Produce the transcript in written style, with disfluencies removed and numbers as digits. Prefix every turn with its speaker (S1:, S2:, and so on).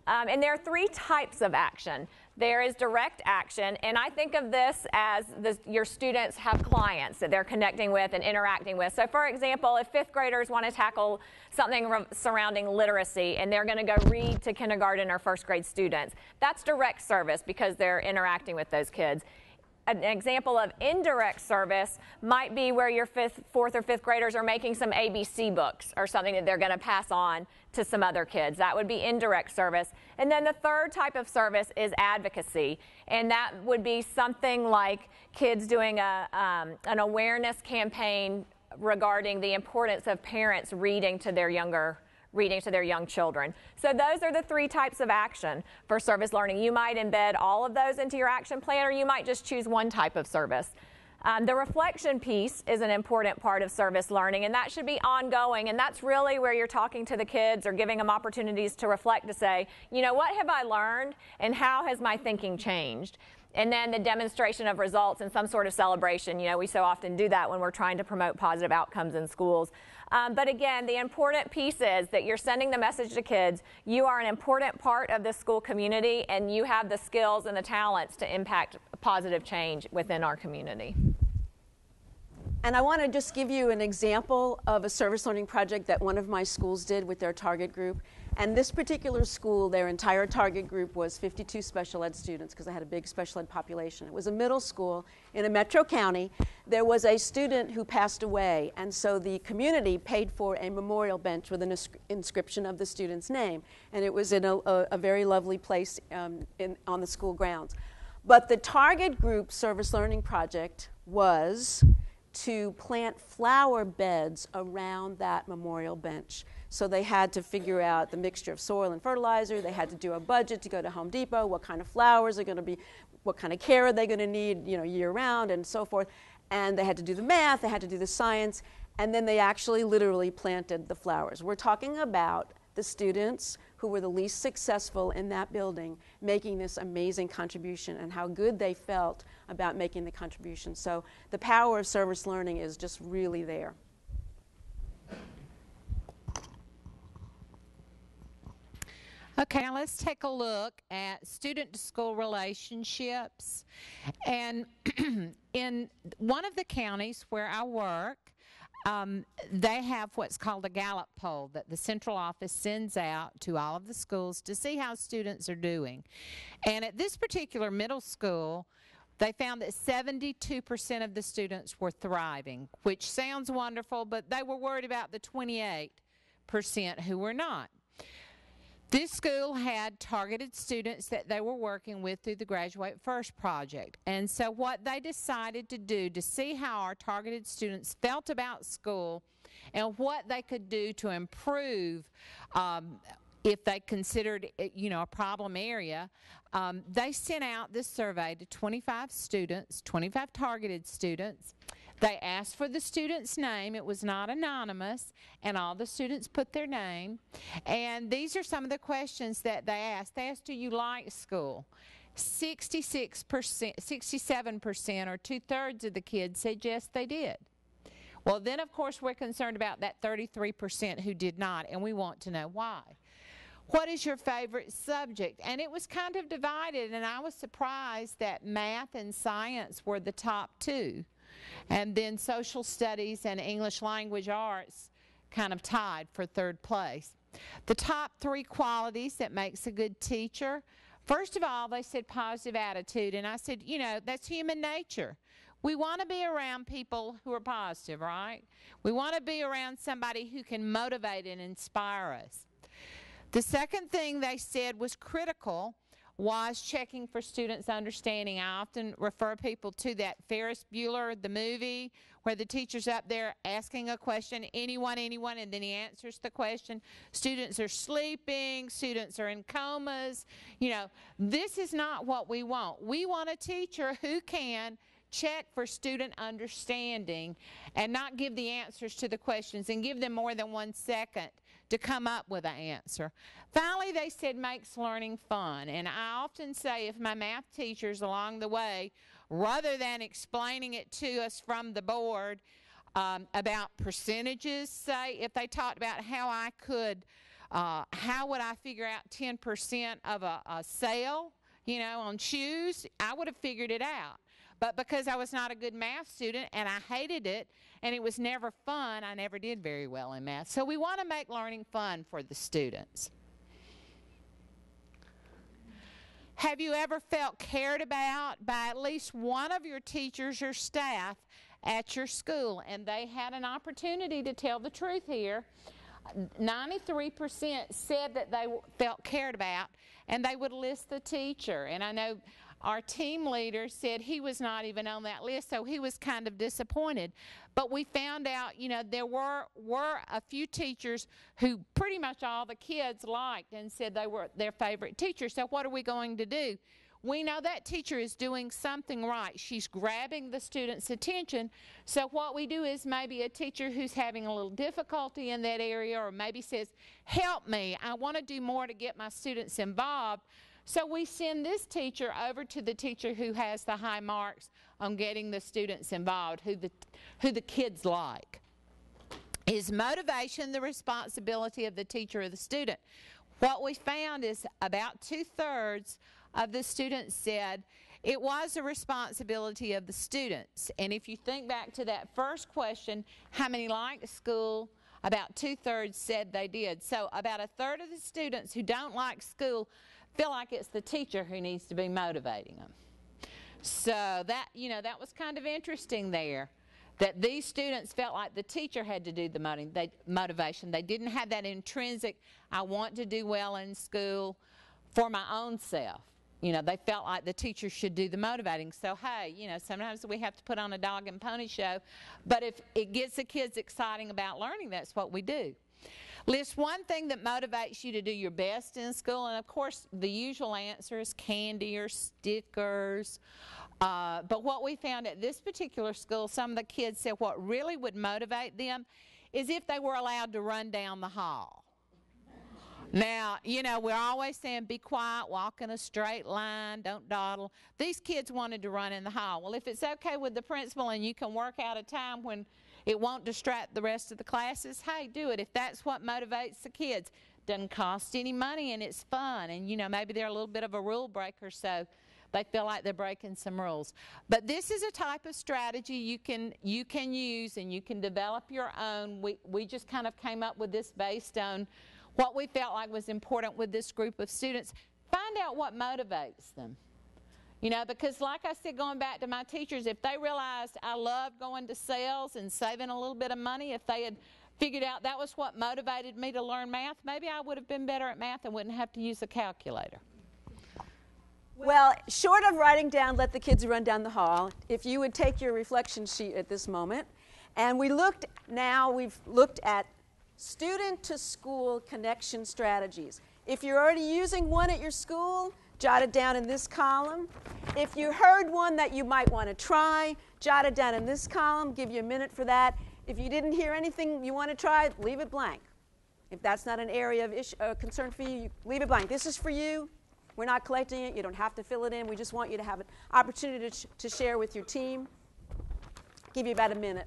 S1: And there are three types of action. There is direct action, and I think of this as your students have clients that they're connecting with and interacting with. So for example, if fifth graders want to tackle something surrounding literacy and they're going to go read to kindergarten or first grade students, that's direct service because they're interacting with those kids. An example of indirect service might be where your fourth or fifth graders are making some ABC books or something that they're going to pass on to some other kids. That would be indirect service. And then the third type of service is advocacy. And that would be something like kids doing an awareness campaign regarding the importance of parents reading to their young children. So those are the three types of action for service learning. You might embed all of those into your action plan, or you might just choose one type of service. The reflection piece is an important part of service learning, and that should be ongoing, and that's really where you're talking to the kids or giving them opportunities to reflect, to say, you know, what have I learned and how has my thinking changed? And then the demonstration of results and some sort of celebration. You know, we so often do that when we're trying to promote positive outcomes in schools. But again, the important piece is that you're sending the message to kids, you are an important part of this school community and you have the skills and the talents to impact positive change within our community.
S2: And I want to just give you an example of a service learning project that one of my schools did with their target group. And this particular school, their entire target group was 52 special ed students because they had a big special ed population. It was a middle school in a metro county. There was a student who passed away, and so the community paid for a memorial bench with an inscription of the student's name. And it was in a very lovely place on the school grounds. But the target group service learning project was to plant flower beds around that memorial bench. So they had to figure out the mixture of soil and fertilizer. They had to do a budget to go to Home Depot, what kind of flowers are going to be, what kind of care are they going to need, you know, year round and so forth. And they had to do the math, they had to do the science, and then they actually literally planted the flowers. We're talking about the students who were the least successful in that building making this amazing contribution and how good they felt about making the contribution. So the power of service learning is just really there.
S3: Okay, now let's take a look at student-to-school relationships. And in one of the counties where I work, they have what's called a Gallup poll that the central office sends out to all of the schools to see how students are doing. And at this particular middle school, they found that 72% of the students were thriving, which sounds wonderful, but they were worried about the 28% who were not. This school had targeted students that they were working with through the Graduate First project. And so what they decided to do to see how our targeted students felt about school and what they could do to improve if they considered it, you know, a problem area, they sent out this survey to 25 students, 25 targeted students. They asked for the student's name. It was not anonymous, and all the students put their name. And these are some of the questions that they asked. They asked, do you like school? 66%, 67%, or two-thirds of the kids said yes, they did. Well, then, of course, we're concerned about that 33% who did not, and we want to know why. What is your favorite subject? And it was kind of divided, and I was surprised that math and science were the top two. And then social studies and English language arts kind of tied for third place. The top three qualities that makes a good teacher, first of all, they said positive attitude. And I said, you know, that's human nature. We want to be around people who are positive, right? We want to be around somebody who can motivate and inspire us. The second thing they said was critical, was checking for students' understanding. I often refer people to that Ferris Bueller, the movie, where the teacher's up there asking a question, anyone, and then he answers the question. Students are sleeping, students are in comas. You know, this is not what we want. We want a teacher who can check for student understanding and not give the answers to the questions and give them more than 1 second to come up with an answer. Finally, they said makes learning fun. And I often say if my math teachers along the way, rather than explaining it to us from the board about percentages, say if they talked about how I could how would I figure out 10% of a sale, you know, on shoes? I would have figured it out. But because I was not a good math student and I hated it and it was never fun, I never did very well in math. So we want to make learning fun for the students. Have you ever felt cared about by at least one of your teachers or staff at your school? And they had an opportunity to tell the truth here. 93% said that they felt cared about, and they would list the teacher. And I know our team leader said he was not even on that list, so he was kind of disappointed. But we found out, you know, there were a few teachers who pretty much all the kids liked and said they were their favorite teacher. So what are we going to do? We know that teacher is doing something right. She's grabbing the student's attention. So what we do is maybe a teacher who's having a little difficulty in that area, or maybe says, help me, I want to do more to get my students involved. So we send this teacher over to the teacher who has the high marks on getting the students involved, who the kids like. Is motivation the responsibility of the teacher or the student? What we found is about 2/3 of the students said it was the responsibility of the students. And if you think back to that first question, how many liked school? About 2/3 said they did. So about 1/3 of the students who don't like school feel like it's the teacher who needs to be motivating them. So that, you know, that was kind of interesting there, that these students felt like the teacher had to do the motivation. They didn't have that intrinsic, I want to do well in school for my own self. You know, they felt like the teacher should do the motivating. So, hey, you know, sometimes we have to put on a dog and pony show, but if it gets the kids exciting about learning, that's what we do. List one thing that motivates you to do your best in school, and of course the usual answer is candy or stickers. But what we found at this particular school, some of the kids said what really would motivate them is if they were allowed to run down the hall. Now, you know, we're always saying be quiet, walk in a straight line, don't dawdle. These kids wanted to run in the hall. Well, if it's okay with the principal and you can work out a time when it won't distract the rest of the classes, hey, do it. If that's what motivates the kids, doesn't cost any money and it's fun. And, you know, maybe they're a little bit of a rule breaker, so they feel like they're breaking some rules. But this is a type of strategy you can use, and you can develop your own. We just kind of came up with this based on what we felt like was important with this group of students. Find out what motivates them. You know, because like I said, going back to my teachers, if they realized I loved going to sales and saving a little bit of money, if they had figured out that was what motivated me to learn math, maybe I would have been better at math and wouldn't have to use a calculator.
S2: Well, short of writing down, let the kids run down the hall, if you would take your reflection sheet at this moment, and we've looked at student-to-school connection strategies. If you're already using one at your school, jot it down in this column. If you heard one that you might want to try, jot it down in this column, give you a minute for that. If you didn't hear anything you want to try, leave it blank. If that's not an area of concern for you, leave it blank. This is for you. We're not collecting it. You don't have to fill it in. We just want you to have an opportunity to share with your team. Give you about a minute.